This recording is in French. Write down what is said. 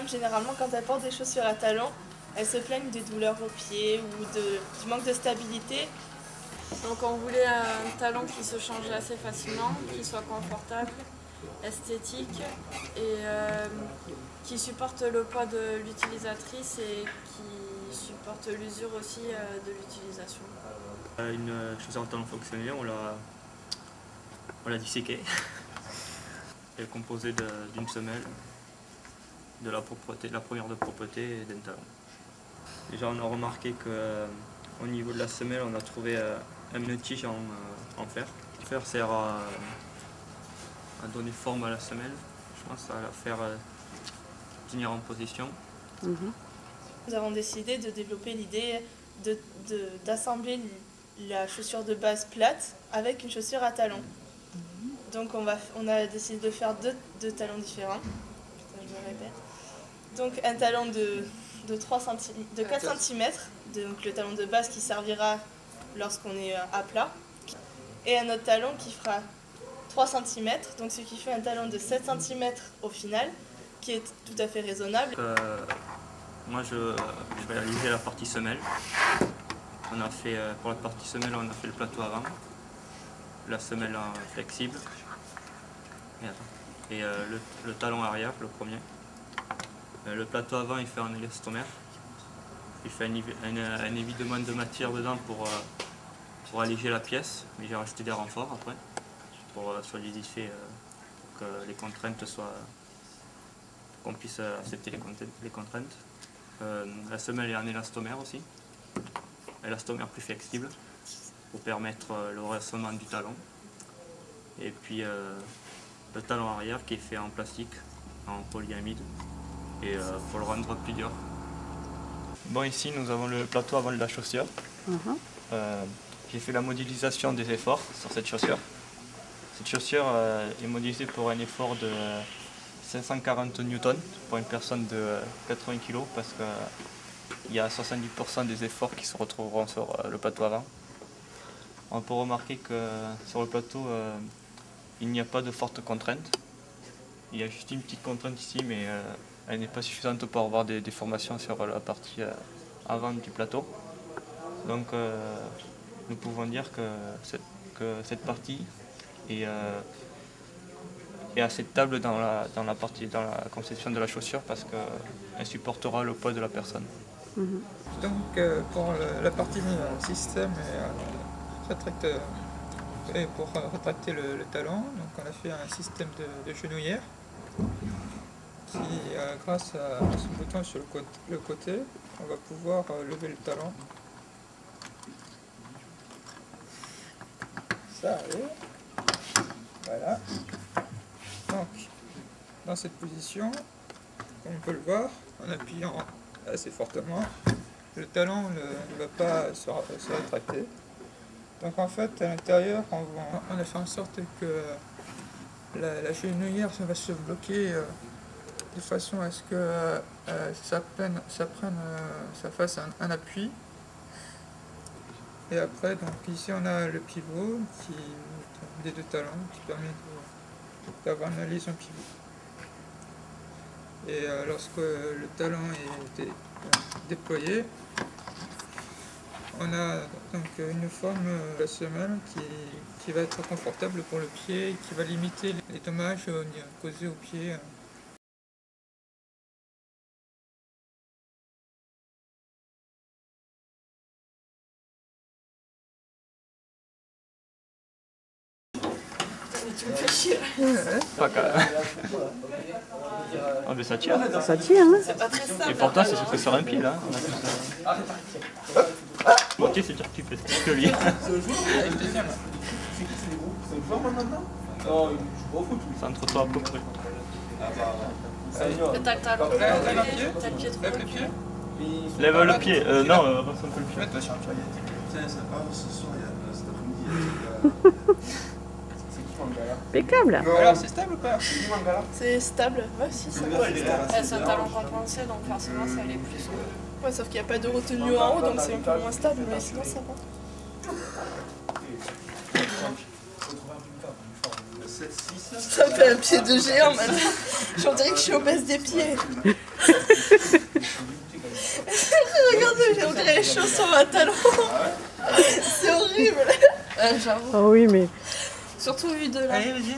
généralement, quand elles portent des chaussures à talons, elles se plaignent des douleurs aux pieds ou du manque de stabilité. Donc on voulait un talon qui se changeait assez facilement, qui soit confortable, esthétique et qui supporte le poids de l'utilisatrice et qui supporte l'usure aussi de l'utilisation. Une chaussure à talons fonctionnelle, on l'a disséquée. Elle est composée d'une semelle, de la première de propreté et d'un talon. Déjà on a remarqué qu'au niveau de la semelle on a trouvé un tige en fer. Le fer sert à donner forme à la semelle, je pense à la faire tenir en position. Nous avons décidé de développer l'idée d'assembler la chaussure de base plate avec une chaussure à talons. Donc on a décidé de faire deux talons différents. Je me répète. Donc un talon de 4 cm, donc le talon de base qui servira lorsqu'on est à plat, et un autre talon qui fera 3 cm, donc ce qui fait un talon de 7 cm au final, qui est tout à fait raisonnable. Moi je vais réaliser la partie semelle. Pour la partie semelle, on a fait le plateau avant, la semelle flexible et le talon arrière, le premier. Le plateau avant il fait un élastomère, il fait un évidement de matière dedans pour alléger la pièce, mais j'ai rajouté des renforts après pour solidifier, pour que les contraintes soient, qu'on puisse accepter les contraintes. La semelle est en élastomère aussi, élastomère plus flexible pour permettre le redressement du talon. Et puis le talon arrière qui est fait en plastique, en polyamide, et pour le rendre plus dur. Bon, ici nous avons le plateau avant de la chaussure. J'ai fait la modélisation des efforts sur cette chaussure. Cette chaussure est modélisée pour un effort de 540 newtons pour une personne de 80 kg parce qu'il y a 70% des efforts qui se retrouveront sur le plateau avant. On peut remarquer que sur le plateau, il n'y a pas de forte contrainte. Il y a juste une petite contrainte ici, mais elle n'est pas suffisante pour avoir des déformations sur la partie avant du plateau. Donc nous pouvons dire que cette partie est acceptable dans la conception de la chaussure parce qu'elle supportera le poids de la personne. Donc pour la partie système et pour rétracter le talon, donc on a fait un système de genouillère qui, grâce à ce bouton sur le côté, on va pouvoir lever le talon. Ça arrive. Voilà. Donc, dans cette position, comme on peut le voir, en appuyant assez fortement, le talon ne va pas se rétracter. Donc en fait, à l'intérieur, on a fait en sorte que la genouillère va se bloquer de façon à ce que ça fasse un appui. Et après, donc ici on a le pivot des deux talons qui permet d'avoir une liaison pivot. Et lorsque le talon est déployé, on a donc une forme de la semelle qui va être confortable pour le pied et qui va limiter les dommages causés au pied. Tu me fais chier. Pas quand même. Oh, mais ça tire. Ça tire, hein? C'est pas très simple. Et pourtant, c'est ce que sur un pied là. Ok, c'est dire que tu fais ce que lui. C'est entre toi à peu près. T'as le talon, t'as le pied trop haut. Lève le pied. Non, avance un peu le pied. Impeccable. Alors c'est stable ou pas? C'est stable, ouais, si, ça va. C'est un talon compensé, donc forcément ça allait plus. Ouais, sauf qu'il n'y a pas de retenue en haut, donc c'est un peu moins stable, mais sinon ça va. 7-6 Ça me fait un pied de géant maintenant. J'en dirais que je suis obèse des pieds. Regardez, on dirait les chaussons à talons. C'est horrible. Ah oui, mais... Surtout vu de là. Allez, vas-y.